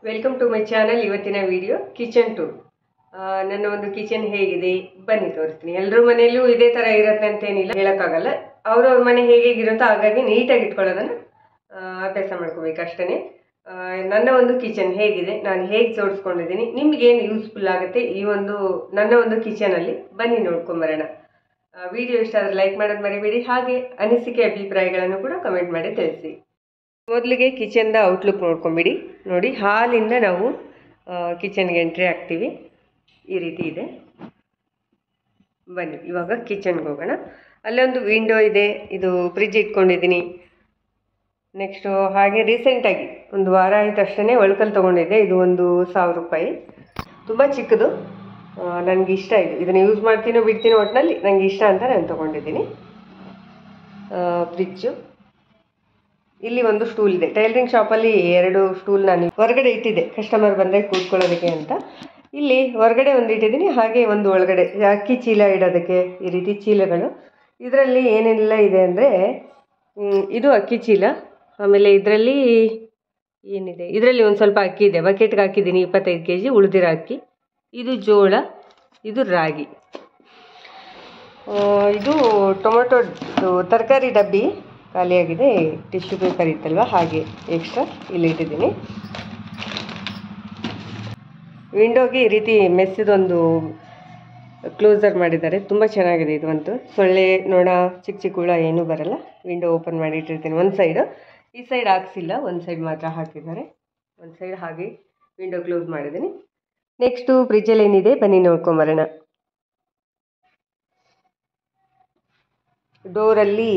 Welcome to my channel. ಇವತ್ತಿನ video kitchen tour. ನನ್ನ ಒಂದು ಕಿಚನ್ ಹೇಗಿದೆ ಬನ್ನಿ ತೋರಿಸ್ತೀನಿ. ಎಲ್ಲರ ಮನೆಯಲ್ಲೂ ಇದೇ ಥರ ಇರುತ್ತೆ ಅಂತೇನಿಲ್ಲ, ಹೇಳೋಕ್ಕಾಗಲ್ಲ. ಅವ್ರವ್ರ ಮನೆ ಹೇಗಿರುತ್ತೋ ಹಾಗಾಗಿ ನೀಟಾಗಿ ಇಟ್ಕೊಳ್ಳೋದನ್ನು ಅಭ್ಯಾಸ ಮಾಡ್ಕೋಬೇಕು ಅಷ್ಟೇ. ನನ್ನ ಒಂದು ಕಿಚನ್ ಹೇಗಿದೆ, ನಾನು ಹೇಗೆ ಜೋಡಿಸ್ಕೊಂಡಿದ್ದೀನಿ, ನಿಮ್ಗೇನು ಯೂಸ್ಫುಲ್ ಆಗುತ್ತೆ ಈ ಒಂದು ನನ್ನ ಒಂದು ಕಿಚನಲ್ಲಿ ಬನ್ನಿ ನೋಡ್ಕೊಂಬರೋಣ. ವಿಡಿಯೋ ಇಷ್ಟ ಆದರೆ ಲೈಕ್ ಮಾಡೋದು ಮರಿಬೇಡಿ. ಹಾಗೆ ಅನಿಸಿಕೆ ಅಭಿಪ್ರಾಯಗಳನ್ನು ಕೂಡ ಕಮೆಂಟ್ ಮಾಡಿ ತಿಳಿಸಿ. ಮೊದಲಿಗೆ ಕಿಚನ್ದ ಔಟ್ಲುಕ್ ನೋಡ್ಕೊಂಬಿಡಿ. ನೋಡಿ, ಹಾಲಿಂದ ನಾವು ಕಿಚನ್ಗೆ ಎಂಟ್ರಿ ಆಗ್ತೀವಿ. ಈ ರೀತಿ ಇದೆ. ಬನ್ನಿ ಇವಾಗ ಕಿಚನ್ಗೆ ಹೋಗೋಣ. ಅಲ್ಲೊಂದು ವಿಂಡೋ ಇದೆ, ಇದು ಫ್ರಿಜ್ ಇಟ್ಕೊಂಡಿದ್ದೀನಿ. ನೆಕ್ಸ್ಟು ಹಾಗೆ ರೀಸೆಂಟಾಗಿ ಒಂದು ವಾರ ಆಯಿತು ಅಷ್ಟೇ ಒಳ್ಕಲ್ ತೊಗೊಂಡಿದ್ದೆ. ಇದು ಒಂದು 1000 ರೂಪಾಯಿ, ತುಂಬ ಚಿಕ್ಕದು. ನನಗೆ ಇಷ್ಟ ಇದು. ಇದನ್ನು ಯೂಸ್ ಮಾಡ್ತೀನೋ ಬಿಡ್ತೀನೋ ಒಟ್ಟಿನಲ್ಲಿ ನನಗೆ ಇಷ್ಟ ಅಂತ ನಾನು ತೊಗೊಂಡಿದ್ದೀನಿ. ಫ್ರಿಜ್ಜು. ಇಲ್ಲಿ ಒಂದು ಸ್ಟೂಲ್ ಇದೆ. ಟೈಲರಿಂಗ್ ಶಾಪಲ್ಲಿ 2 ಸ್ಟೂಲ್ ನಾನು ಹೊರಗಡೆ ಇಟ್ಟಿದ್ದೆ, ಕಸ್ಟಮರ್ ಬಂದರೆ ಕೂತ್ಕೊಳ್ಳೋದಕ್ಕೆ ಅಂತ. ಇಲ್ಲಿ ಹೊರಗಡೆ ಒಂದು ಇಟ್ಟಿದ್ದೀನಿ, ಹಾಗೆ ಒಂದು ಒಳಗಡೆ ಅಕ್ಕಿ ಚೀಲ ಇಡೋದಕ್ಕೆ ಈ ರೀತಿ ಚೀಲಗಳು. ಇದರಲ್ಲಿ ಏನೆಲ್ಲ ಇದೆ ಅಂದರೆ, ಇದು ಅಕ್ಕಿ ಚೀಲ. ಆಮೇಲೆ ಇದರಲ್ಲಿ ಏನಿದೆ, ಇದರಲ್ಲಿ ಒಂದು ಸ್ವಲ್ಪ ಅಕ್ಕಿ ಇದೆ, ಬಕೆಟ್ಗೆ ಹಾಕಿದ್ದೀನಿ 25 kg ಉಳಿದಿರೋ ಅಕ್ಕಿ. ಇದು ಜೋಳ, ಇದು ರಾಗಿ. ಇದು ಟೊಮೊಟೊ ತರಕಾರಿ ಡಬ್ಬಿ ಖಾಲಿಯಾಗಿದೆ. ಟಿಶ್ಯೂ ಪೇಪರ್ ಇತ್ತಲ್ವ, ಹಾಗೆ ಎಕ್ಸ್ಟ್ರಾ ಇಲ್ಲಿ ಇಟ್ಟಿದ್ದೀನಿ. ವಿಂಡೋಗೆ ಈ ರೀತಿ ಮೆಸ್ಸಿದೊಂದು ಕ್ಲೋಸರ್ ಮಾಡಿದ್ದಾರೆ, ತುಂಬ ಚೆನ್ನಾಗಿದೆ ಇದು ಅಂತೂ. ಸೊಳ್ಳೆ ನೋಡ ಚಿಕ್ಕ ಚಿಕ್ಕ ಹುಳ ಏನೂ ಬರಲ್ಲ. ವಿಂಡೋ ಓಪನ್ ಮಾಡಿ ಇಟ್ಟಿರ್ತೀನಿ. ಒಂದು ಸೈಡು, ಈ ಸೈಡ್ ಹಾಕ್ಸಿಲ್ಲ, ಒಂದು ಸೈಡ್ ಮಾತ್ರ ಹಾಕಿದ್ದಾರೆ. ಒಂದು ಸೈಡ್ ಹಾಗೆ ವಿಂಡೋ ಕ್ಲೋಸ್ ಮಾಡಿದ್ದೀನಿ. ನೆಕ್ಸ್ಟು ಫ್ರಿಜ್ಜಲ್ಲಿ ಏನಿದೆ ಬನ್ನಿ ನೋಡ್ಕೊಂಬರೋಣ. ಡೋರಲ್ಲಿ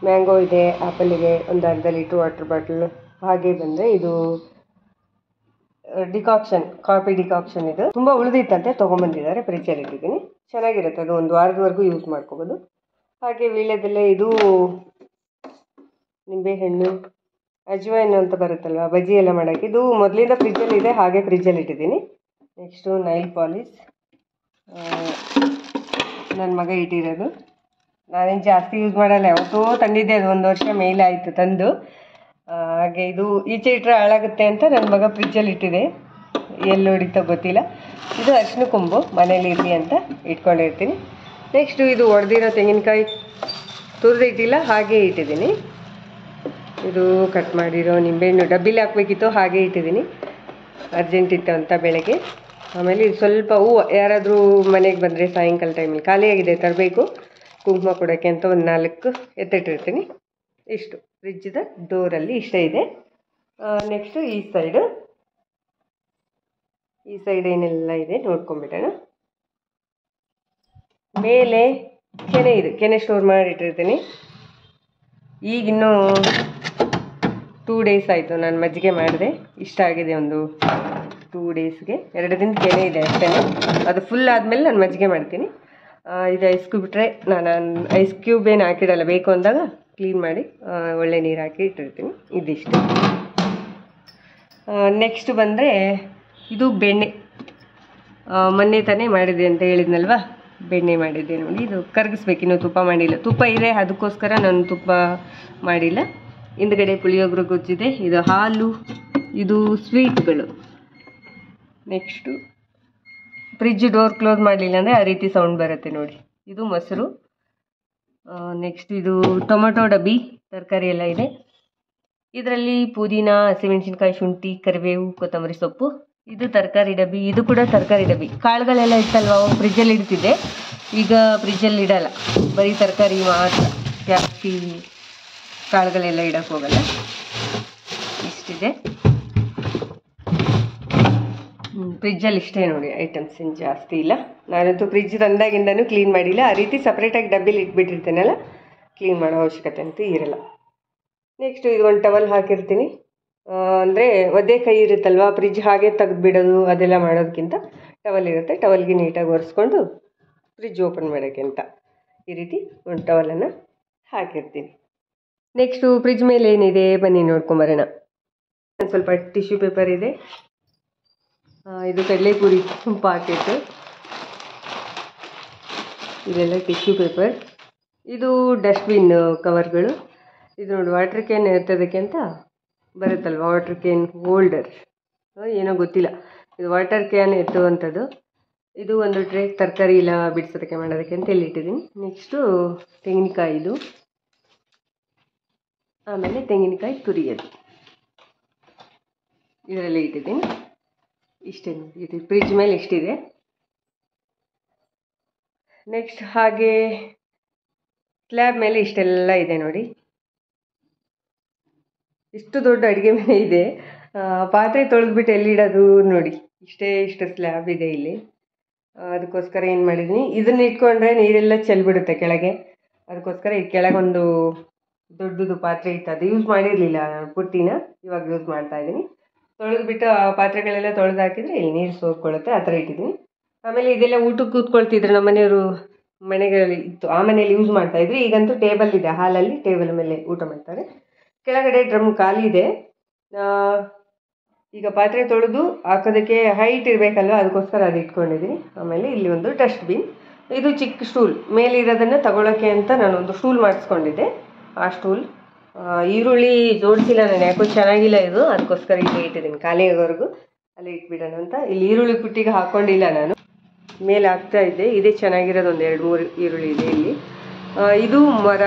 ಮ್ಯಾಂಗೋ ಇದೆ, ಆ್ಯಪಲ್ ಇದೆ, ಒಂದು ಅರ್ಧ ಲೀಟ್ರ್ ವಾಟರ್ ಬಾಟಲ್. ಹಾಗೆ ಬಂದರೆ ಇದು ಡಿಕಾಕ್ಷನ್, ಕಾಫಿ ಡಿಕಾಕ್ಷನ್. ಇದು ತುಂಬ ಉಳಿದಿತ್ತಂತೆ, ತೊಗೊಂಬಂದಿದ್ದಾರೆ. ಫ್ರಿಜ್ಜಲ್ಲಿ ಇಟ್ಟಿದ್ದೀನಿ. ಚೆನ್ನಾಗಿರುತ್ತೆ ಅದು, ಒಂದು ವಾರದವರೆಗೂ ಯೂಸ್ ಮಾಡ್ಕೋಬೋದು. ಹಾಗೆ ವೀಳ್ಯದೆಲೆ, ಇದು ನಿಂಬೆಹಣ್ಣು, ಅಜ್ವೈನ್ ಅಂತ ಬರುತ್ತಲ್ವ ಬಜ್ಜಿ ಎಲ್ಲ ಮಾಡೋಕ್ಕೆ. ಇದು ಮೊದಲಿಂದ ಫ್ರಿಜ್ಜಲ್ಲಿ ಇದೆ, ಹಾಗೆ ಫ್ರಿಜ್ಜಲ್ಲಿ ಇಟ್ಟಿದ್ದೀನಿ. ನೆಕ್ಸ್ಟು ನೈಲ್ ಪಾಲಿಶ್, ನನ್ನ ಮಗ ಇಟ್ಟಿರೋದು. ನಾನೇನು ಜಾಸ್ತಿ ಯೂಸ್ ಮಾಡಲ್ಲ, ಯಾವತ್ತೋ ತಂದಿದ್ದೆ, ಅದು 1 ವರ್ಷ ಮೇಲೆ ಆಯಿತು ತಂದು. ಹಾಗೆ ಇದು ಈಚೆ ಇಟ್ಟರೆ ಹಾಳಾಗುತ್ತೆ ಅಂತ ನನ್ನ ಮಗ ಫ್ರಿಜ್ಜಲ್ಲಿ ಇಟ್ಟಿದೆ, ಎಲ್ಲಿ ಹೊಡಿತೋ ಗೊತ್ತಿಲ್ಲ. ಇದು ಅರಿಶಿನ ಕೊಂಬು, ಮನೇಲಿ ಇರಲಿ ಅಂತ ಇಟ್ಕೊಂಡಿರ್ತೀನಿ. ನೆಕ್ಸ್ಟು ಇದು ಒಡೆದಿರೋ ತೆಂಗಿನಕಾಯಿ, ತುರಿದು ಇಟ್ಟಿಲ್ಲ, ಹಾಗೆ ಇಟ್ಟಿದ್ದೀನಿ. ಇದು ಕಟ್ ಮಾಡಿರೋ ನಿಂಬೆಹಣ್ಣು ಡಬ್ಬಿಲಿ ಹಾಕಬೇಕಿತ್ತು, ಹಾಗೆ ಇಟ್ಟಿದ್ದೀನಿ. ಅರ್ಜೆಂಟ್ ಇತ್ತು ಅಂತ ಬೆಳಗ್ಗೆ. ಆಮೇಲೆ ಇದು ಸ್ವಲ್ಪ ಹೂವು, ಯಾರಾದರೂ ಮನೆಗೆ ಬಂದರೆ ಸಾಯಂಕಾಲ ಟೈಮಲ್ಲಿ ಖಾಲಿಯಾಗಿದೆ, ತರಬೇಕು ಕುಂಕುಮ ಕೊಡೋಕ್ಕೆ ಅಂತ ಒಂದು 4 ಎತ್ತಿಟ್ಟಿರ್ತೀನಿ. ಇಷ್ಟು ಫ್ರಿಜ್ದ ಡೋರಲ್ಲಿ ಇಷ್ಟ ಇದೆ. ನೆಕ್ಸ್ಟು ಈ ಸೈಡ್ ಏನೆಲ್ಲ ಇದೆ ನೋಡ್ಕೊಂಬಿಡೋಣ. ಮೇಲೆ ಕೆನೆ ಇದೆ, ಕೆನೆ ಸ್ಟೋರ್ ಮಾಡಿಟ್ಟಿರ್ತೀನಿ. ಈಗಿನ್ನೂ 2 ಡೇಸ್ ಆಯಿತು ನಾನು ಮಜ್ಜಿಗೆ ಮಾಡಿದೆ, ಇಷ್ಟ ಆಗಿದೆ. ಒಂದು 2 ಡೇಸ್ಗೆ 2 ದಿನ ಕೆನೆ ಇದೆ ಅಷ್ಟೇ. ಅದು ಫುಲ್ ಆದಮೇಲೆ ನಾನು ಮಜ್ಜಿಗೆ ಮಾಡ್ತೀನಿ. ಇದು ಐಸ್ ಕ್ಯೂಬ್ ಟ್ರೇ, ನಾನು ಐಸ್ ಕ್ಯೂಬ್ ಏನು ಹಾಕಿಡಲ್ಲ, ಬೇಕು ಅಂದಾಗ ಕ್ಲೀನ್ ಮಾಡಿ ಒಳ್ಳೆ ನೀರು ಹಾಕಿ ಇಟ್ಟಿರ್ತೀನಿ. ಇದಿಷ್ಟು. ನೆಕ್ಸ್ಟ್ ಬಂದರೆ ಇದು ಬೆಣ್ಣೆ. ಮೊನ್ನೆ ತಾನೇ ಮಾಡಿದೆ ಅಂತ ಹೇಳಿದ್ನಲ್ವ, ಬೆಣ್ಣೆ ಮಾಡಿದ್ದೆ ನೋಡಿ. ಇದು ಕರಗಿಸ್ಬೇಕು, ಇನ್ನೂ ತುಪ್ಪ ಮಾಡಿಲ್ಲ. ತುಪ್ಪ ಇದೆ, ಅದಕ್ಕೋಸ್ಕರ ನಾನು ತುಪ್ಪ ಮಾಡಿಲ್ಲ. ಹಿಂದ್ಗಡೆ ಪುಳಿಯೋಗರೆ ಗೊಜ್ಜಿದೆ. ಇದು ಹಾಲು, ಇದು ಸ್ವೀಟ್ಗಳು. ನೆಕ್ಸ್ಟು ಫ್ರಿಜ್ ಡೋರ್ ಕ್ಲೋಸ್ ಮಾಡಲಿಲ್ಲ ಅಂದರೆ ಆ ರೀತಿ ಸೌಂಡ್ ಬರುತ್ತೆ ನೋಡಿ. ಇದು ಮೊಸರು. ನೆಕ್ಸ್ಟ್ ಇದು ಟೊಮೊಟೊ ಡಬ್ಬಿ, ತರಕಾರಿ ಎಲ್ಲ ಇದೆ. ಇದರಲ್ಲಿ ಪುದೀನ, ಹಸಿಮೆಣಸಿನ್ಕಾಯಿ, ಶುಂಠಿ, ಕರಿಬೇವು, ಕೊತ್ತಂಬರಿ ಸೊಪ್ಪು. ಇದು ತರಕಾರಿ ಡಬ್ಬಿ, ಇದು ಕೂಡ ತರಕಾರಿ ಡಬ್ಬಿ. ಕಾಳುಗಳೆಲ್ಲ ಇತ್ತಲ್ವ, ಅವಾಗ ಫ್ರಿಜ್ಜಲ್ಲಿ ಇಡ್ತಿದ್ದೆ, ಈಗ ಫ್ರಿಜ್ಜಲ್ಲಿ ಇಡಲ್ಲ, ಬರೀ ತರಕಾರಿ ಮಾತ್ರ. ಜಾಸ್ತಿ ಕಾಳುಗಳೆಲ್ಲ ಇಡೋಕ್ಕೆ ಹೋಗಲ್ಲ. ಇಷ್ಟಿದೆ ಫ್ರಿಜ್ಜಲ್ಲಿ, ಇಷ್ಟೇ ನೋಡಿ ಐಟಮ್ಸ್, ಏನು ಜಾಸ್ತಿ ಇಲ್ಲ. ನಾನಂತೂ ಫ್ರಿಜ್ ತಂದಾಗಿಂದನೂ ಕ್ಲೀನ್ ಮಾಡಿಲ್ಲ. ಆ ರೀತಿ ಸಪ್ರೇಟಾಗಿ ಡಬ್ಬಿಲಿ ಇಟ್ಬಿಟ್ಟಿರ್ತೇನಲ್ಲ, ಕ್ಲೀನ್ ಮಾಡೋ ಅವಶ್ಯಕತೆ ಅಂತೂ ಇರಲ್ಲ. ನೆಕ್ಸ್ಟು ಇದು ಒಂದು ಟವಲ್ ಹಾಕಿರ್ತೀನಿ. ಅಂದರೆ ಒದ್ದೆ ಕೈ ಇರುತ್ತಲ್ವ, ಫ್ರಿಜ್ ಹಾಗೆ ತೆಗೆದುಬಿಡೋದು ಅದೆಲ್ಲ ಮಾಡೋದಕ್ಕಿಂತ ಟವಲ್ ಇರುತ್ತೆ, ಟವಲ್ಗೆ ನೀಟಾಗಿ ಒರೆಸ್ಕೊಂಡು ಫ್ರಿಜ್ ಓಪನ್ ಮಾಡೋಕ್ಕೆ ಅಂತ ಈ ರೀತಿ ಒಂದು ಟವಲನ್ನು ಹಾಕಿರ್ತೀನಿ. ನೆಕ್ಸ್ಟು ಫ್ರಿಜ್ ಮೇಲೆ ಏನಿದೆ ಬನ್ನಿ ನೋಡ್ಕೊಂಬರೋಣ. ಒಂದು ಸ್ವಲ್ಪ ಟಿಶ್ಯೂ ಪೇಪರ್ ಇದೆ. ಇದು ಕಡಲೆಪುರಿ ಪಾಕೆಟ್, ಇದೆಲ್ಲ ಟಿಶ್ಯೂ ಪೇಪರ್. ಇದು ಡಸ್ಟ್ಬಿನ್ ಕವರ್ಗಳು. ಇದು ನೋಡಿ, ವಾಟರ್ ಕ್ಯಾನ್ ಎತ್ತೋದಕ್ಕೆ ಅಂತ ಬರುತ್ತಲ್ವ, ವಾಟರ್ ಕ್ಯಾನ್ ಹೋಲ್ಡರ್. ಏನೋ ಗೊತ್ತಿಲ್ಲ. ಇದು ವಾಟರ್ ಕ್ಯಾನ್ ಎತ್ತುವಂಥದ್ದು. ಇದು ಒಂದು ಟ್ರೇ ತರಕಾರಿ ಎಲ್ಲ ಬಿಡಿಸೋದಕ್ಕೆ ಮಾಡೋದಕ್ಕೆ ಅಂತ ಇಲ್ಲಿ ಇಟ್ಟಿದ್ದೀನಿ. ನೆಕ್ಸ್ಟು ತೆಂಗಿನಕಾಯಿ ಇದು, ಆಮೇಲೆ ತೆಂಗಿನಕಾಯಿ ತುರಿಯೋದು ಇದರಲ್ಲಿ ಇಟ್ಟಿದ್ದೀನಿ. ಇಷ್ಟೇ ನೋಡಿ, ಇದು ಫ್ರಿಜ್ ಮೇಲೆ ಇಷ್ಟಿದೆ. ನೆಕ್ಸ್ಟ್ ಹಾಗೆ ಸ್ಲ್ಯಾಬ್ ಮೇಲೆ ಇಷ್ಟೆಲ್ಲ ಇದೆ ನೋಡಿ. ಇಷ್ಟು ದೊಡ್ಡ ಅಡುಗೆ ಮನೆ ಇದೆ. ಪಾತ್ರೆ ತೊಳೆದ್ಬಿಟ್ಟು ಎಲ್ಲಿಡೋದು ನೋಡಿ, ಇಷ್ಟು ಸ್ಲ್ಯಾಬ್ ಇದೆ ಇಲ್ಲಿ. ಅದಕ್ಕೋಸ್ಕರ ಏನು ಮಾಡಿದ್ದೀನಿ, ಇದನ್ನ ಇಟ್ಕೊಂಡ್ರೆ ನೀರೆಲ್ಲ ಚೆಲ್ಬಿಡುತ್ತೆ ಕೆಳಗೆ. ಅದಕ್ಕೋಸ್ಕರ ಈ ಕೆಳಗೊಂದು ದೊಡ್ಡದು ಪಾತ್ರೆ ಇತ್ತು, ಅದು ಯೂಸ್ ಮಾಡಿರಲಿಲ್ಲ ಪುಟ್ಟಿನ, ಇವಾಗ ಯೂಸ್ ಮಾಡ್ತಾ ಇದ್ದೀನಿ. ತೊಳೆದ್ಬಿಟ್ಟು ಆ ಪಾತ್ರೆಗಳೆಲ್ಲ ತೊಳೆದು ಹಾಕಿದರೆ ಇಲ್ಲಿ ನೀರು ಸೋರ್ಕೊಳ್ಳುತ್ತೆ, ಆ ಥರ ಇಟ್ಟಿದ್ದೀನಿ. ಆಮೇಲೆ ಇದೆಲ್ಲ ಊಟಕ್ಕೆ ಕೂತ್ಕೊಳ್ತಿದ್ರು ನಮ್ಮ ಮನೆಯವರು, ಮನೆಗಳಲ್ಲಿ ಇತ್ತು, ಆ ಮನೆಯಲ್ಲಿ ಯೂಸ್ ಮಾಡ್ತಾಯಿದ್ರು. ಈಗಂತೂ ಟೇಬಲ್ ಇದೆ ಹಾಲಲ್ಲಿ, ಟೇಬಲ್ ಮೇಲೆ ಊಟ ಮಾಡ್ತಾರೆ. ಕೆಳಗಡೆ ಡ್ರಮ್ ಖಾಲಿ ಇದೆ. ಈಗ ಪಾತ್ರೆ ತೊಳೆದು ಹಾಕೋದಕ್ಕೆ ಹೈಟ್ ಇರಬೇಕಲ್ವ, ಅದಕ್ಕೋಸ್ಕರ ಅದು ಇಟ್ಕೊಂಡಿದ್ದೀನಿ. ಆಮೇಲೆ ಇಲ್ಲಿ ಒಂದು ಡಸ್ಟ್ಬಿನ್, ಇದು ಚಿಕ್ಕ ಸ್ಟೂಲ್, ಮೇಲಿರೋದನ್ನು ತಗೊಳ್ಳೋಕ್ಕೆ ಅಂತ ನಾನೊಂದು ಸ್ಟೂಲ್ ಮಾಡಿಸ್ಕೊಂಡಿದ್ದೆ. ಆ ಸ್ಟೂಲ್ ಈರುಳ್ಳಿ ಜೋಡಿಸಿಲ್ಲ ನಾನು, ಯಾಕೋ ಚೆನ್ನಾಗಿಲ್ಲ ಇದು, ಅದಕ್ಕೋಸ್ಕರ ಇಲ್ಲಿ ಇಟ್ಟಿದ್ದೀನಿ. ಖಾಲಿ ಆಗೋವರೆಗೂ ಅಲ್ಲೇ ಇಟ್ಬಿಡೋಣ ಅಂತ. ಇಲ್ಲಿ ಈರುಳ್ಳಿ ಪುಟ್ಟಿಗೆ ಹಾಕ್ಕೊಂಡಿಲ್ಲ ನಾನು, ಮೇಲೆ ಹಾಕ್ತಾ ಇದ್ದೆ. ಇದೇ ಚೆನ್ನಾಗಿರೋದು, ಒಂದು 2-3 ಈರುಳ್ಳಿ ಇದೆ ಇಲ್ಲಿ. ಇದು ಮರ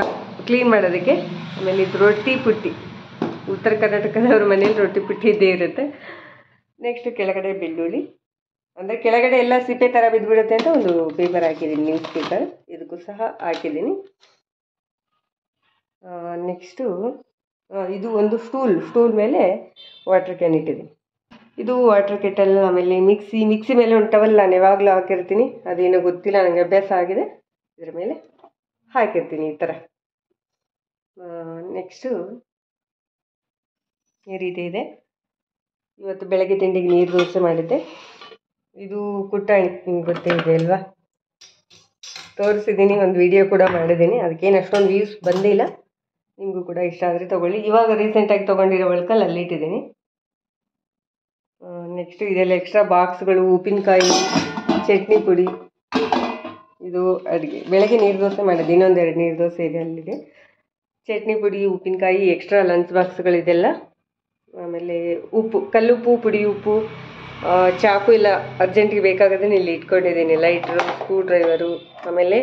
ಕ್ಲೀನ್ ಮಾಡೋದಕ್ಕೆ. ಆಮೇಲೆ ಇದು ರೊಟ್ಟಿ ಪುಟ್ಟಿ, ಉತ್ತರ ಕರ್ನಾಟಕದವ್ರ ಮನೇಲಿ ರೊಟ್ಟಿ ಪುಟ್ಟಿ ಇದ್ದೇ ಇರುತ್ತೆ. ನೆಕ್ಸ್ಟ್ ಕೆಳಗಡೆ ಬೆಳ್ಳುಳ್ಳಿ, ಅಂದರೆ ಕೆಳಗಡೆ ಎಲ್ಲ ಸಿಪ್ಪೆ ಥರ ಬಿದ್ದುಬಿಡುತ್ತೆ ಅಂತ ಒಂದು ಪೇಪರ್ ಹಾಕಿದ್ದೀನಿ, ನ್ಯೂಸ್ ಪೇಪರ್, ಇದಕ್ಕೂ ಸಹ ಹಾಕಿದ್ದೀನಿ. ನೆಕ್ಸ್ಟು ಇದು ಒಂದು ಸ್ಟೂಲ್ ಮೇಲೆ ವಾಟರ್ ಕ್ಯಾನ್ ಇಟ್ಟಿದ್ದೀನಿ. ಇದು ವಾಟರ್ ಕೆಟಲ್. ಆಮೇಲೆ ಮಿಕ್ಸಿ ಮೇಲೆ ಒಂದು ಟವಲ್ ನಾನು ಯಾವಾಗಲೂ ಹಾಕಿರ್ತೀನಿ, ಅದೇನೋ ಗೊತ್ತಿಲ್ಲ ನನಗೆ, ಅಭ್ಯಾಸ ಆಗಿದೆ, ಇದರ ಮೇಲೆ ಹಾಕಿರ್ತೀನಿ ಈ ಥರ. ನೆಕ್ಸ್ಟು ಈ ರೀತಿ ಇದೆ. ಇವತ್ತು ಬೆಳಗ್ಗೆ ತಿಂಡಿಗೆ ನೀರು ದೋಸೆ ಮಾಡಿದ್ದೆ. ಇದು ಕುಟ್ಟಾಣಿ, ನಿಮ್ಗೆ ಗೊತ್ತೇ ಇದೆ ಅಲ್ವಾ, ತೋರಿಸಿದ್ದೀನಿ, ಒಂದು ವಿಡಿಯೋ ಕೂಡ ಮಾಡಿದ್ದೀನಿ. ಅದಕ್ಕೇನು ಅಷ್ಟೊಂದು ವ್ಯೂಸ್ ಬಂದಿಲ್ಲ, ನಿಮಗೂ ಕೂಡ ಇಷ್ಟ ಆದರೆ ತೊಗೊಳ್ಳಿ. ಇವಾಗ ರೀಸೆಂಟಾಗಿ ತೊಗೊಂಡಿರೋ ಒಳಕಲ್ಲಿ ಅಲ್ಲಿ ಇಟ್ಟಿದ್ದೀನಿ. ನೆಕ್ಸ್ಟು ಇದೆಲ್ಲ ಎಕ್ಸ್ಟ್ರಾ ಬಾಕ್ಸ್ಗಳು, ಉಪ್ಪಿನಕಾಯಿ, ಚಟ್ನಿ ಪುಡಿ, ಇದು ಅಡುಗೆ. ಬೆಳಗ್ಗೆ ನೀರು ದೋಸೆ ಮಾಡಿದ್ದೆ, ಇನ್ನೊಂದು 2 ನೀರು ದೋಸೆ ಇದೆ ಅಲ್ಲಿದೆ. ಚಟ್ನಿ ಪುಡಿ, ಉಪ್ಪಿನಕಾಯಿ, ಎಕ್ಸ್ಟ್ರಾ ಲಂಚ್ ಬಾಕ್ಸ್ಗಳಿದೆಲ್ಲ. ಆಮೇಲೆ ಉಪ್ಪು, ಕಲ್ಲುಪ್ಪು, ಪುಡಿ ಉಪ್ಪು, ಚಾಕು ಎಲ್ಲ ಅರ್ಜೆಂಟಿಗೆ ಬೇಕಾಗೋದನ್ನ ಇಲ್ಲಿ ಇಟ್ಕೊಂಡಿದ್ದೀನಿ. ಲೈಟ್ರು, ಸ್ಕ್ರೂ ಡ್ರೈವರು, ಆಮೇಲೆ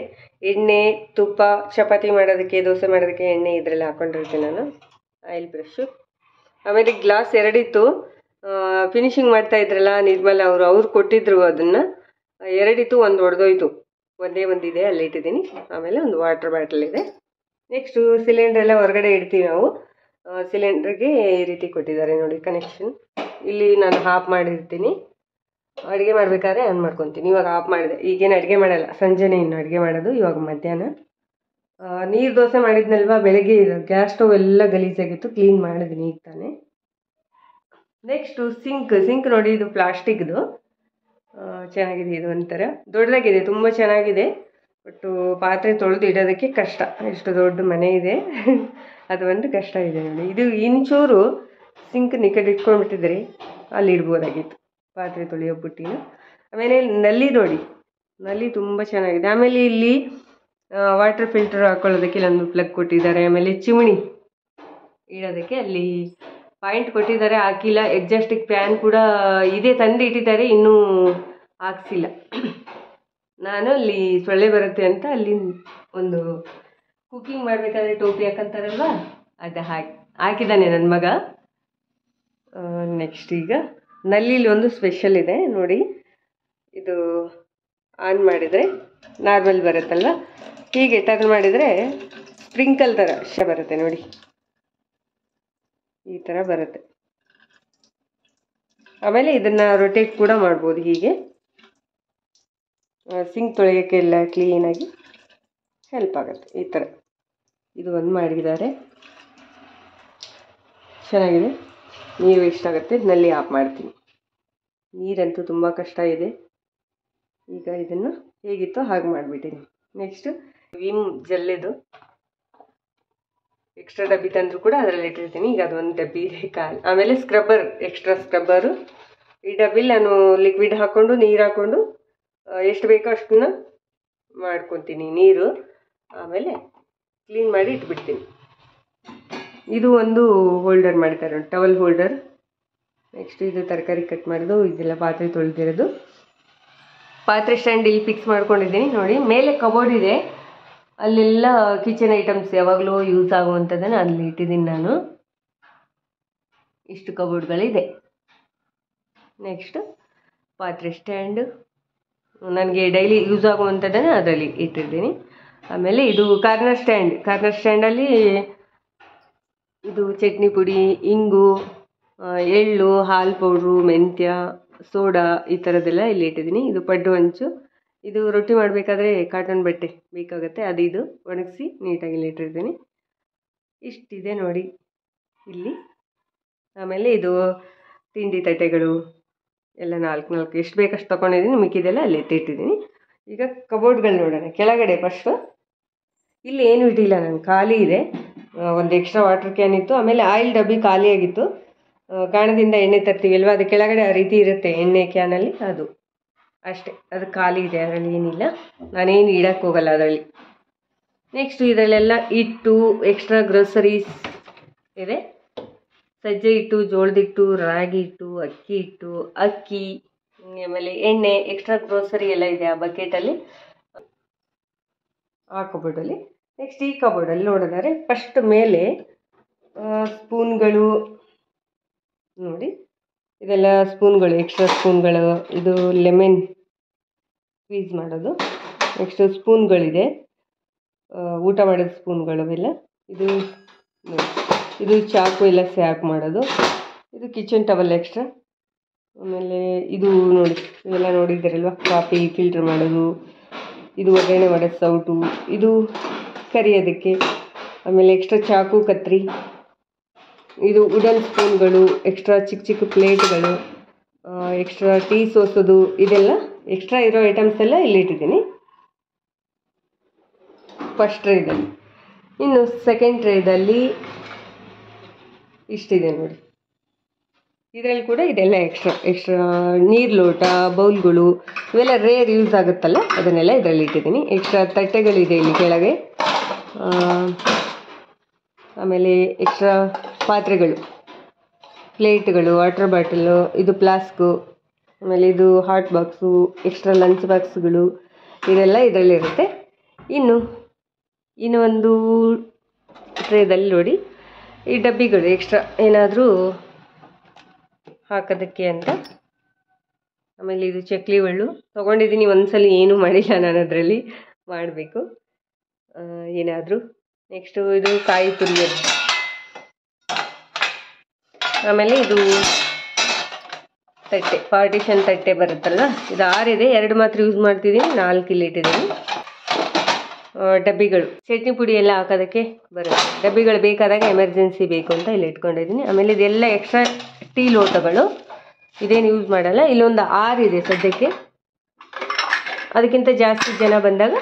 ಎಣ್ಣೆ, ತುಪ್ಪ, ಚಪಾತಿ ಮಾಡೋದಕ್ಕೆ, ದೋಸೆ ಮಾಡೋದಕ್ಕೆ ಎಣ್ಣೆ ಇದರಲ್ಲಿ ಹಾಕ್ಕೊಂಡಿರ್ತೀನಿ ನಾನು, ಆಯಿಲ್ ಬ್ರಷು. ಆಮೇಲೆ ಗ್ಲಾಸ್ 2 ಇತ್ತು, ಫಿನಿಶಿಂಗ್ ಮಾಡ್ತಾ ಇದ್ರಲ್ಲ ನಿರ್ಮಲ ಅವ್ರು ಕೊಟ್ಟಿದ್ರು ಅದನ್ನು. 2 ಇತ್ತು, ಒಂದು ಒಡೆದೋಯ್ತು, ಒಂದೇ ಒಂದಿದೆ, ಅಲ್ಲಿ ಇಟ್ಟಿದ್ದೀನಿ. ಆಮೇಲೆ ಒಂದು ವಾಟರ್ ಬಾಟಲ್ ಇದೆ. ನೆಕ್ಸ್ಟು ಸಿಲಿಂಡ್ರ್ ಎಲ್ಲ ಹೊರಗಡೆ ಇಡ್ತೀವಿ ನಾವು. ಸಿಲಿಂಡ್ರಿಗೆ ಈ ರೀತಿ ಕೊಟ್ಟಿದ್ದಾರೆ ನೋಡಿ ಕನೆಕ್ಷನ್. ಇಲ್ಲಿ ನಾನು ಆಫ್ ಮಾಡಿರ್ತೀನಿ, ಅಡುಗೆ ಮಾಡಬೇಕಾದ್ರೆ ಆನ್ ಮಾಡ್ಕೊತೀನಿ. ಇವಾಗ ಆಫ್ ಮಾಡಿದೆ, ಈಗೇನು ಅಡುಗೆ ಮಾಡಲ್ಲ, ಸಂಜೆನೇ ಇನ್ನು ಅಡುಗೆ ಮಾಡೋದು. ಇವಾಗ ಮಧ್ಯಾಹ್ನ ನೀರು ದೋಸೆ ಮಾಡಿದ್ನಲ್ವ ಬೆಳಗ್ಗೆ, ಇದು ಗ್ಯಾಸ್ ಸ್ಟವ್ ಎಲ್ಲ ಗಲೀಜಾಗಿತ್ತು, ಕ್ಲೀನ್ ಮಾಡಿದ್ದೀನಿ ಈಗ ತಾನೇ. ನೆಕ್ಸ್ಟು ಸಿಂಕ್ ನೋಡಿ, ಇದು ಪ್ಲಾಸ್ಟಿಕ್ದು, ಚೆನ್ನಾಗಿದೆ. ಇದು ಒಂಥರ ದೊಡ್ಡದಾಗಿದೆ, ತುಂಬ ಚೆನ್ನಾಗಿದೆ. ಬಟ್ಟು ಪಾತ್ರೆ ತೊಳೆದು ಇಡೋದಕ್ಕೆ ಕಷ್ಟ, ಎಷ್ಟು ದೊಡ್ಡ ಮನೆ ಇದೆ ಅದು ಒಂದು ಕಷ್ಟ ಇದೆ ನೋಡಿ. ಇದು ಇಂಚೂರು ಸಿಂಕ್ ನಿಕಟ್ ಇಟ್ಕೊಂಡ್ಬಿಟ್ಟಿದ್ರೆ ಅಲ್ಲಿ ಇಡ್ಬೋದಾಗಿತ್ತು ಪಾತ್ರೆ ತೊಳೆಯೋ ಪುಟ್ಟಿನ. ಆಮೇಲೆ ನಲ್ಲಿ ನೋಡಿ, ನಲ್ಲಿ ತುಂಬ ಚೆನ್ನಾಗಿದೆ. ಆಮೇಲೆ ಇಲ್ಲಿ ವಾಟರ್ ಫಿಲ್ಟರ್ ಹಾಕ್ಕೊಳ್ಳೋದಕ್ಕೆ ಇಲ್ಲೊಂದು ಪ್ಲಗ್ ಕೊಟ್ಟಿದ್ದಾರೆ. ಆಮೇಲೆ ಚಿಮಣಿ ಇಡೋದಕ್ಕೆ ಅಲ್ಲಿ ಪಾಯಿಂಟ್ ಕೊಟ್ಟಿದ್ದಾರೆ, ಹಾಕಿಲ್ಲ. ಎಕ್ಸಾಸ್ಟಿಕ್ ಫ್ಯಾನ್ ಕೂಡ ಇದೆ, ತಂದು ಇಟ್ಟಿದ್ದಾರೆ, ಇನ್ನೂ ಹಾಕ್ಸಿಲ್ಲ ನಾನು. ಅಲ್ಲಿ ಸೊಳ್ಳೆ ಬರುತ್ತೆ ಅಂತ ಅಲ್ಲಿ ಒಂದು ಕುಕ್ಕಿಂಗ್ ಮಾಡಬೇಕಾದ್ರೆ ಟೋಪಿ ಹಾಕಂತಾರಲ್ವ, ಅದು ಹಾಕಿದ್ದಾನೆ ನನ್ನ ಮಗ. ನೆಕ್ಸ್ಟ್ ಈಗ ನಲ್ಲಿಲಿ ಒಂದು ಸ್ಪೆಷಲ್ ಇದೆ ನೋಡಿ, ಇದು ಆನ್ ಮಾಡಿದರೆ ನಾರ್ಮಲ್ ಬರುತ್ತಲ್ವ, ಹೀಗೆ ಟರ್ನ್ ಮಾಡಿದರೆ ಸ್ಪ್ರಿಂಕಲ್ ಥರ ಬರುತ್ತೆ ನೋಡಿ, ಈ ಥರ ಬರುತ್ತೆ. ಆಮೇಲೆ ಇದನ್ನು ರೊಟೇಟ್ ಕೂಡ ಮಾಡ್ಬೋದು, ಹೀಗೆ ಸಿಂಕ್ ತೊಳೆಯೋಕ್ಕೆಲ್ಲ ಕ್ಲೀನಾಗಿ ಹೆಲ್ಪ್ ಆಗುತ್ತೆ ಈ ಥರ. ಇದು ಒಂದು ಮಾಡಿದ್ದಾರೆ, ಚೆನ್ನಾಗಿದೆ. ನೀರು ವೇಸ್ಟ್ ಆಗುತ್ತೆ, ನಲ್ಲಿ ಆಫ್ ಮಾಡ್ತೀನಿ. ನೀರಂತೂ ತುಂಬ ಕಷ್ಟ ಇದೆ. ಈಗ ಇದನ್ನು ಹೇಗಿತ್ತೋ ಹಾಗೆ ಮಾಡಿಬಿಟ್ಟಿನಿ. ನೆಕ್ಸ್ಟ್ ವಿಮ್ ಜೆಲ್ಲಿದು ಎಕ್ಸ್ಟ್ರಾ ಡಬ್ಬಿ ತಂದರೂ ಕೂಡ ಅದರಲ್ಲಿ ಇಟ್ಟಿರ್ತೀನಿ. ಈಗ ಅದೊಂದು ಡಬ್ಬಿ ಇದೆ ಕಾಲು. ಆಮೇಲೆ ಸ್ಕ್ರಬ್ಬರ್, ಎಕ್ಸ್ಟ್ರಾ ಸ್ಕ್ರಬ್ಬರು. ಈ ಡಬ್ಬಿಲಿ ನಾನು ಲಿಕ್ವಿಡ್ ಹಾಕ್ಕೊಂಡು ನೀರು ಹಾಕ್ಕೊಂಡು ಎಷ್ಟು ಬೇಕೋ ಅಷ್ಟನ್ನ ಮಾಡ್ಕೊತೀನಿ ನೀರು. ಆಮೇಲೆ ಕ್ಲೀನ್ ಮಾಡಿ ಇಟ್ಬಿಡ್ತೀನಿ. ಇದು ಒಂದು ಹೋಲ್ಡರ್ ಮಾಡಿದ್ದಾರೆ, ಟವಲ್ ಹೋಲ್ಡರ್. ನೆಕ್ಸ್ಟ್ ಇದು ತರಕಾರಿ ಕಟ್ ಮಾಡೋದು, ಇದೆಲ್ಲ ಪಾತ್ರೆ ತೊಳೆದಿರೋದು. ಪಾತ್ರೆ ಸ್ಟ್ಯಾಂಡ್ ಇಲ್ಲಿ ಫಿಕ್ಸ್ ಮಾಡ್ಕೊಂಡಿದ್ದೀನಿ ನೋಡಿ. ಮೇಲೆ ಕಬೋರ್ಡ್ ಇದೆ, ಅಲ್ಲೆಲ್ಲ ಕಿಚನ್ ಐಟಮ್ಸ್ ಯಾವಾಗಲೂ ಯೂಸ್ ಆಗುವಂಥದ್ದನ್ನು ಅಲ್ಲಿ ಇಟ್ಟಿದ್ದೀನಿ ನಾನು. ಇಷ್ಟು ಕಬೋರ್ಡ್ಗಳಿದೆ. ನೆಕ್ಸ್ಟ್ ಪಾತ್ರೆ ಸ್ಟ್ಯಾಂಡು ನನಗೆ ಡೈಲಿ ಯೂಸ್ ಆಗುವಂಥದ್ದನ್ನು ಅದರಲ್ಲಿ ಇಟ್ಟಿದ್ದೀನಿ. ಆಮೇಲೆ ಇದು ಕಾರ್ನರ್ ಸ್ಟ್ಯಾಂಡಲ್ಲಿ ಇದು ಚಟ್ನಿ ಪುಡಿ, ಇಂಗು, ಎಳ್ಳು, ಹಾಲು ಪೌಡ್ರು, ಮೆಂತ್ಯ, ಸೋಡಾ ಈ ಥರದ್ದೆಲ್ಲ ಇಲ್ಲಿ ಇಟ್ಟಿದ್ದೀನಿ. ಇದು ಪಡ್ಡು ಹಂಚು, ಇದು ರೊಟ್ಟಿ ಮಾಡಬೇಕಾದ್ರೆ ಕಾಟನ್ ಬಟ್ಟೆ ಬೇಕಾಗುತ್ತೆ, ಅದು ಇದು ಒಣಗಿಸಿ ನೀಟಾಗಿ ಇಲ್ಲಿ ಇಟ್ಟಿರ್ತೀನಿ. ಇಷ್ಟಿದೆ ನೋಡಿ ಇಲ್ಲಿ. ಆಮೇಲೆ ಇದು ತಿಂಡಿ ತಟ್ಟೆಗಳು ಎಲ್ಲ 4 ಎಷ್ಟು ಬೇಕಷ್ಟು ತೊಗೊಂಡಿದ್ದೀನಿ, ಮಿಕ್ಕಿದೆಲ್ಲ ಅಲ್ಲಿ ಎತ್ತಿಟ್ಟಿದ್ದೀನಿ. ಈಗ ಕಬೋರ್ಡ್ಗಳು ನೋಡೋಣ. ಕೆಳಗಡೆ ಫಸ್ಟು ಇಲ್ಲಿ ಏನೂ ಇಟ್ಟಿಲ್ಲ ನಾನು, ಖಾಲಿ ಇದೆ. ಒಂದು ಎಕ್ಸ್ಟ್ರಾ ವಾಟರ್ ಕ್ಯಾನ್ ಇತ್ತು, ಆಮೇಲೆ ಆಯಿಲ್ ಡಬ್ಬಿ ಖಾಲಿಯಾಗಿತ್ತು. ಗಾಣದಿಂದ ಎಣ್ಣೆ ತರ್ತೀವಿ ಅಲ್ವಾ, ಅದು ಕೆಳಗಡೆ ಆ ರೀತಿ ಇರುತ್ತೆ ಎಣ್ಣೆ ಕ್ಯಾನಲ್ಲಿ, ಅದು ಅಷ್ಟೇ, ಅದು ಖಾಲಿ ಇದೆ, ಅದರಲ್ಲಿ ಏನಿಲ್ಲ. ನಾನೇನು ಇಡಕ್ಕೆ ಹೋಗಲ್ಲ ಅದರಲ್ಲಿ. ನೆಕ್ಸ್ಟು ಇದರಲ್ಲೆಲ್ಲ ಹಿಟ್ಟು, ಎಕ್ಸ್ಟ್ರಾ ಗ್ರೋಸರೀಸ್ ಇದೆ. ಸಜ್ಜೆ ಹಿಟ್ಟು, ಜೋಳದ ಹಿಟ್ಟು, ರಾಗಿ ಹಿಟ್ಟು, ಅಕ್ಕಿ ಹಿಟ್ಟು, ಅಕ್ಕಿ, ಆಮೇಲೆ ಎಣ್ಣೆ, ಎಕ್ಸ್ಟ್ರಾ ಗ್ರೋಸರಿ ಎಲ್ಲ ಇದೆ ಆ ಬಕೆಟಲ್ಲಿ, ಆ ಕಬೋರ್ಡಲ್ಲಿ. ನೆಕ್ಸ್ಟ್ ಈ ಕಬೋರ್ಡಲ್ಲಿ ನೋಡಿದರೆ ಫಸ್ಟ್ ಮೇಲೆ ಸ್ಪೂನ್ಗಳು ನೋಡಿ, ಇದೆಲ್ಲ ಸ್ಪೂನ್ಗಳು, ಎಕ್ಸ್ಟ್ರಾ ಸ್ಪೂನ್ಗಳು. ಇದು ಲೆಮನ್ ಸ್ಕ್ವೀಸ್ ಮಾಡೋದು. ನೆಕ್ಸ್ಟ್ ಸ್ಪೂನ್ಗಳಿದೆ, ಊಟ ಮಾಡೋದು ಸ್ಪೂನ್ಗಳು ಅವೆಲ್ಲ. ಇದು ನೋಡಿ, ಇದು ಚಾಕು ಎಲ್ಲ ಸ್ಯಾಪ್ ಮಾಡೋದು. ಇದು ಕಿಚನ್ ಟವಲ್ ಎಕ್ಸ್ಟ್ರಾ. ಆಮೇಲೆ ಇದು ನೋಡಿ, ಇವೆಲ್ಲ ನೋಡಿದ್ದೀರಲ್ವ, ಕಾಫಿ ಫಿಲ್ಟರ್ ಮಾಡೋದು. ಇದು ಒಗ್ಗರಣೆ ಮಾಡೋದು ಸೌಟು, ಇದು ಕರಿಯೋದಕ್ಕೆ. ಆಮೇಲೆ ಎಕ್ಸ್ಟ್ರಾ ಚಾಕು, ಕತ್ರಿ. ಇದು ವುಡನ್ ಸ್ಪೂನ್ಗಳು, ಎಕ್ಸ್ಟ್ರಾ ಚಿಕ್ಕ ಪ್ಲೇಟ್ಗಳು, ಎಕ್ಸ್ಟ್ರಾ ಟೀ ಸೋಸೋದು, ಇದೆಲ್ಲ ಎಕ್ಸ್ಟ್ರಾ ಇರೋ ಐಟಮ್ಸ್ ಎಲ್ಲ ಇಲ್ಲಿಟ್ಟಿದ್ದೀನಿ ಫಸ್ಟ್ ಟ್ರೇದಲ್ಲಿ. ಇನ್ನು ಸೆಕೆಂಡ್ ಟ್ರೇದಲ್ಲಿ ಇಷ್ಟಿದೆ ನೋಡಿ. ಇದರಲ್ಲಿ ಕೂಡ ಇದೆಲ್ಲ ಎಕ್ಸ್ಟ್ರಾ ನೀರು ಲೋಟ, ಬೌಲ್ಗಳು, ಇವೆಲ್ಲ ರೇರ್ ಯೂಸ್ ಆಗುತ್ತಲ್ಲ, ಅದನ್ನೆಲ್ಲ ಇದರಲ್ಲಿ ಇಟ್ಟಿದ್ದೀನಿ. ಎಕ್ಸ್ಟ್ರಾ ತಟ್ಟೆಗಳಿದೆ ಇಲ್ಲಿ ಕೆಳಗೆ. ಆಮೇಲೆ ಎಕ್ಸ್ಟ್ರಾ ಪಾತ್ರೆಗಳು, ಪ್ಲೇಟ್ಗಳು, ವಾಟರ್ ಬಾಟಲು, ಇದು ಫ್ಲಾಸ್ಕು, ಆಮೇಲೆ ಇದು ಹಾಟ್ ಬಾಕ್ಸು, ಎಕ್ಸ್ಟ್ರಾ ಲಂಚ್ ಬಾಕ್ಸ್ಗಳು, ಇದೆಲ್ಲ ಇದರಲ್ಲಿರುತ್ತೆ. ಇನ್ನು ಒಂದು ಟ್ರೇದಲ್ಲಿ ನೋಡಿ ಈ ಡಬ್ಬಿಗಳು ಎಕ್ಸ್ಟ್ರಾ ಏನಾದರೂ ಹಾಕೋದಕ್ಕೆ ಅಂತ. ಆಮೇಲೆ ಇದು ಚಕ್ಲಿ ಒಳ್ಳು ತೊಗೊಂಡಿದ್ದೀನಿ, ಒಂದ್ಸಲ ಏನೂ ಮಾಡಿಲ್ಲ ನಾನು, ಅದರಲ್ಲಿ ಮಾಡಬೇಕು ಏನಾದರೂ. ನೆಕ್ಸ್ಟು ಇದು ಕಾಯಿ ತುರಿಯೋದು. ಆಮೇಲೆ ಇದು ತಟ್ಟೆ, ಪಾರ್ಟಿಷನ್ ತಟ್ಟೆ ಬರುತ್ತಲ್ಲ, ಇದು 6 ಇದೆ, 2 ಮಾತ್ರ ಯೂಸ್ ಮಾಡ್ತಿದ್ದೀನಿ, 4 ಇಲ್ಲಿ ಇಟ್ಟಿದ್ದೀನಿ. ಡಬ್ಬಿಗಳು, ಚಟ್ನಿ ಪುಡಿ ಎಲ್ಲ ಹಾಕೋದಕ್ಕೆ ಬರುತ್ತೆ. ಡಬ್ಬಿಗಳು ಬೇಕಾದಾಗ ಎಮರ್ಜೆನ್ಸಿ ಬೇಕು ಅಂತ ಇಲ್ಲಿ ಇಟ್ಕೊಂಡಿದ್ದೀನಿ. ಆಮೇಲೆ ಇದೆಲ್ಲ ಎಕ್ಸ್ಟ್ರಾ ಟೀ ಲೋಟಗಳು, ಇದೇನು ಯೂಸ್ ಮಾಡಲ್ಲ. ಇಲ್ಲೊಂದು 6 ಇದೆ ಸದ್ಯಕ್ಕೆ, ಅದಕ್ಕಿಂತ ಜಾಸ್ತಿ ಜನ ಬಂದಾಗ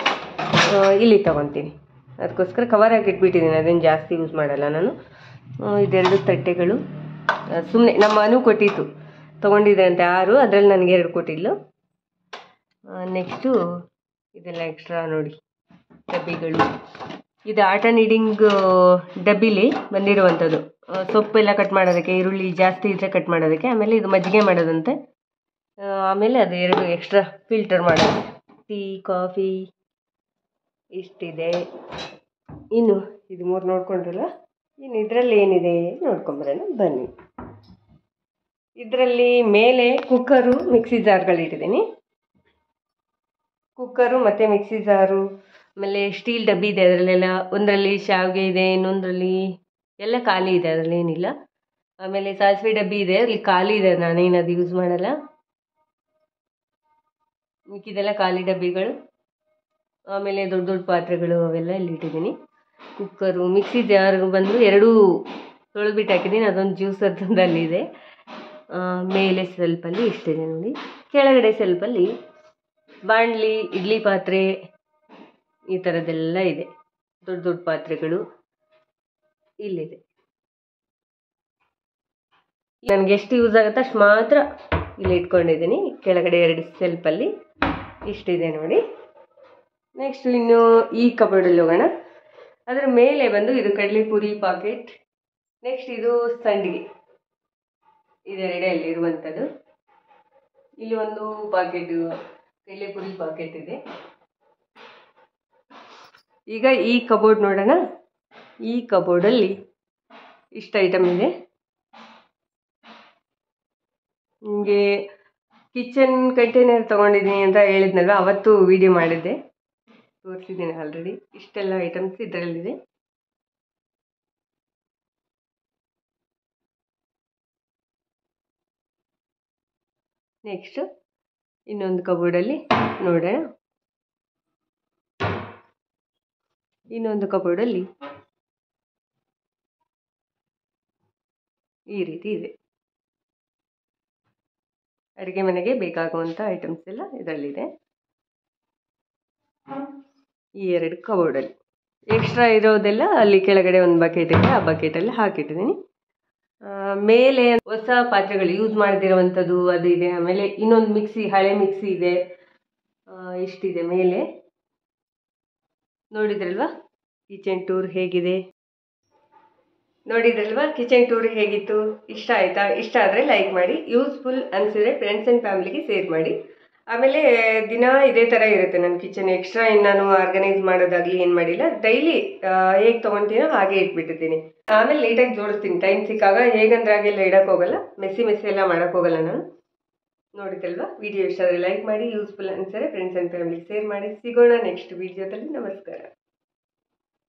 ಇಲ್ಲಿ ತೊಗೊತೀನಿ, ಅದಕ್ಕೋಸ್ಕರ ಕವರ್ ಹಾಕಿ ಇಟ್ಬಿಟ್ಟಿದ್ದೀನಿ, ಅದೇನು ಜಾಸ್ತಿ ಯೂಸ್ ಮಾಡಲ್ಲ ನಾನು. ಇದೆರಡು ತಟ್ಟೆಗಳು ಸುಮ್ಮನೆ ನಮ್ಮ ಅನು ಕೊಟ್ಟಿತ್ತು, ತೊಗೊಂಡಿದ್ದೆ ಅಂತೆ 6, ಅದರಲ್ಲಿ ನನಗೆ 2 ಕೊಟ್ಟಿದ್ಲು. ನೆಕ್ಸ್ಟು ಇದೆಲ್ಲ ಎಕ್ಸ್ಟ್ರಾ ನೋಡಿ ಡಬ್ಬಿಗಳು. ಇದು ಆಟ ನೀಡಿಂಗ್ ಡಬ್ಬಿಲಿ ಬಂದಿರುವಂಥದ್ದು, ಸೊಪ್ಪೆಲ್ಲ ಕಟ್ ಮಾಡೋದಕ್ಕೆ, ಈರುಳ್ಳಿ ಜಾಸ್ತಿ ಇದ್ದರೆ ಕಟ್ ಮಾಡೋದಕ್ಕೆ. ಆಮೇಲೆ ಇದು ಮಜ್ಜಿಗೆ ಮಾಡೋದಂತೆ. ಆಮೇಲೆ ಅದು 2 ಎಕ್ಸ್ಟ್ರಾ ಫಿಲ್ಟರ್ ಮಾಡೋದು, ಟೀ, ಕಾಫಿ, ಇಷ್ಟಿದೆ. ಇನ್ನು ಇದು 3 ನೋಡ್ಕೊಂಡ್ರಲ್ಲ, ಇನ್ನು ಇದರಲ್ಲಿ ಏನಿದೆ ನೋಡ್ಕೊಂಬರೋಣ ಬನ್ನಿ. ಇದರಲ್ಲಿ ಮೇಲೆ ಕುಕ್ಕರು, ಮಿಕ್ಸಿ ಜಾರ್ಗಳಿಟ್ಟಿದ್ದೀನಿ. ಕುಕ್ಕರು ಮತ್ತು ಮಿಕ್ಸಿ ಜಾರು, ಆಮೇಲೆ ಸ್ಟೀಲ್ ಡಬ್ಬಿ ಇದೆ, ಅದರಲ್ಲೆಲ್ಲ ಒಂದರಲ್ಲಿ ಶಾವಿಗೆ ಇದೆ, ಇನ್ನೊಂದರಲ್ಲಿ ಎಲ್ಲ ಖಾಲಿ ಇದೆ, ಅದರಲ್ಲಿ ಏನಿಲ್ಲ. ಆಮೇಲೆ ಸಾಸಿವೆ ಡಬ್ಬಿ ಇದೆ, ಅಲ್ಲಿ ಖಾಲಿ ಇದೆ, ನಾನೇನು ಅದು ಯೂಸ್ ಮಾಡಲ್ಲ. ಮಿಕ್ಕಿದೆಲ್ಲ ಖಾಲಿ ಡಬ್ಬಿಗಳು. ಆಮೇಲೆ ದೊಡ್ಡ ದೊಡ್ಡ ಪಾತ್ರೆಗಳು ಅವೆಲ್ಲ ಇಲ್ಲಿ ಇಟ್ಟಿದ್ದೀನಿ. ಕುಕ್ಕರು, ಮಿಕ್ಸಿ ಜಾರ್ ಬಂದು 2 ತೊಳೆದ್ಬಿಟ್ಟು ಹಾಕಿದ್ದೀನಿ, ಅದೊಂದು ಜ್ಯೂಸದ್ದು ಅಲ್ಲಿದೆ. ಮೇಲೆ ಸ್ವಲ್ಪಲ್ಲಿ ಇಷ್ಟಿದೆ ನೋಡಿ. ಕೆಳಗಡೆ ಸ್ವಲ್ಪಲ್ಲಿ ಬಾಣಲಿ, ಇಡ್ಲಿ ಪಾತ್ರೆ, ಈ ಥರದ್ದೆಲ್ಲ ಇದೆ, ದೊಡ್ಡ ದೊಡ್ಡ ಪಾತ್ರೆಗಳು ಇಲ್ಲಿದೆ. ನನಗೆ ಎಷ್ಟು ಯೂಸ್ ಆಗುತ್ತೆ ಅಷ್ಟು ಮಾತ್ರ ಇಲ್ಲಿ ಇಟ್ಕೊಂಡಿದ್ದೀನಿ. ಕೆಳಗಡೆ 2 ಸೆಲ್ಫಲ್ಲಿ ಇಷ್ಟಿದೆ ನೋಡಿ. ನೆಕ್ಸ್ಟ್ ಇನ್ನು ಈ ಕಬೋರ್ಡಲ್ಲಿ ಹೋಗೋಣ. ಅದರ ಮೇಲೆ ಬಂದು ಇದು ಕಡಲೆಪುರಿ ಪಾಕೆಟ್. ನೆಕ್ಸ್ಟ್ ಇದು ಸಂಡಿಗೆ, ಇದೆರಡೇ ಅಲ್ಲಿರುವಂಥದ್ದು. ಇಲ್ಲಿ ಒಂದು ಪಾಕೆಟ್ ಕಡಲೆಪುರಿ ಪಾಕೆಟ್ ಇದೆ. ಈಗ ಈ ಕಬೋರ್ಡ್ ನೋಡೋಣ. ಈ ಕಬೋರ್ಡಲ್ಲಿ ಇಷ್ಟು ಐಟಮ್ ಇದೆ. ನಿಮಗೆ ಕಿಚನ್ ಕಂಟೈನರ್ ತೊಗೊಂಡಿದ್ದೀನಿ ಅಂತ ಹೇಳಿದ್ನಲ್ವ, ಅವತ್ತು ವಿಡಿಯೋ ಮಾಡಿದ್ದೆ, ತೋರಿಸಿದ್ದೀನಿ ಆಲ್ರೆಡಿ. ಇಷ್ಟೆಲ್ಲ ಐಟಮ್ಸ್ ಇದರಲ್ಲಿದೆ. ನೆಕ್ಸ್ಟ್ ಇನ್ನೊಂದು ಕಬೋರ್ಡಲ್ಲಿ ನೋಡೋಣ. ಇನ್ನೊಂದು ಕಬೋರ್ಡಲ್ಲಿ ಈ ರೀತಿ ಇದೆ. ಅಡುಗೆ ಮನೆಗೆ ಬೇಕಾಗುವಂಥ ಐಟಮ್ಸ್ ಎಲ್ಲ ಇದರಲ್ಲಿದೆ. ಈ ಎರಡು ಕಬೋರ್ಡಲ್ಲಿ ಎಕ್ಸ್ಟ್ರಾ ಇರೋದೆಲ್ಲ ಅಲ್ಲಿ ಕೆಳಗಡೆ ಒಂದು ಬಕೆಟ್ ಇದೆ, ಆ ಬಕೆಟಲ್ಲಿ ಹಾಕಿಟ್ಟಿದ್ದೀನಿ. ಮೇಲೆ ಹೊಸ ಪಾತ್ರೆಗಳು ಯೂಸ್ ಮಾಡದಿರುವಂಥದ್ದು ಅದು ಇದೆ. ಆಮೇಲೆ ಇನ್ನೊಂದು ಮಿಕ್ಸಿ, ಹಳೆ ಮಿಕ್ಸಿ ಇದೆ. ಇಷ್ಟಿದೆ ಮೇಲೆ. ನೋಡಿದ್ರಲ್ವಾ ಕಿಚನ್ ಟೂರ್ ಹೇಗಿದೆ? ನೋಡಿದ್ರಲ್ವಾ ಕಿಚನ್ ಟೂರ್ ಹೇಗಿತ್ತು? ಇಷ್ಟ ಆಯಿತಾ? ಇಷ್ಟ ಆದರೆ ಲೈಕ್ ಮಾಡಿ. ಯೂಸ್ಫುಲ್ ಅನಿಸಿದ್ರೆ ಫ್ರೆಂಡ್ಸ್ ಆ್ಯಂಡ್ ಫ್ಯಾಮಿಲಿಗೆ ಶೇರ್ ಮಾಡಿ. ಆಮೇಲೆ ದಿನ ಇದೇ ಥರ ಇರುತ್ತೆ ನನ್ನ ಕಿಚನ್. ಎಕ್ಸ್ಟ್ರಾ ಇನ್ನು ನಾನು ಆರ್ಗನೈಸ್ ಮಾಡೋದಾಗಲಿ ಏನು ಮಾಡಿಲ್ಲ. ಡೈಲಿ ಹೇಗೆ ತೊಗೊತೀನೋ ಹಾಗೆ ಇಟ್ಬಿಟ್ಟಿರ್ತೀನಿ. ಆಮೇಲೆ ನೀಟಾಗಿ ಜೋಡಿಸ್ತೀನಿ ಟೈಮ್ ಸಿಕ್ಕಾಗ. ಹೇಗಂದ್ರೆ ಹಾಗೆಲ್ಲ ಇಡೋಕ್ಕೋಗಲ್ಲ, ಮೆಸ್ಸಿ ಎಲ್ಲ ಮಾಡೋಕ್ಕೋಗಲ್ಲ ನಾನು. ನೋಡಿದ್ರಲ್ವಾ ವಿಡಿಯೋ ಇಷ್ಟ ಆದರೆ ಲೈಕ್ ಮಾಡಿ. ಯೂಸ್ಫುಲ್ ಅನಿಸಿದ್ರೆ ಫ್ರೆಂಡ್ಸ್ ಆ್ಯಂಡ್ ಫ್ಯಾಮಿಲಿಗೆ ಶೇರ್ ಮಾಡಿ. ಸಿಗೋಣ ನೆಕ್ಸ್ಟ್ ವಿಡಿಯೋದಲ್ಲಿ. ನಮಸ್ಕಾರ.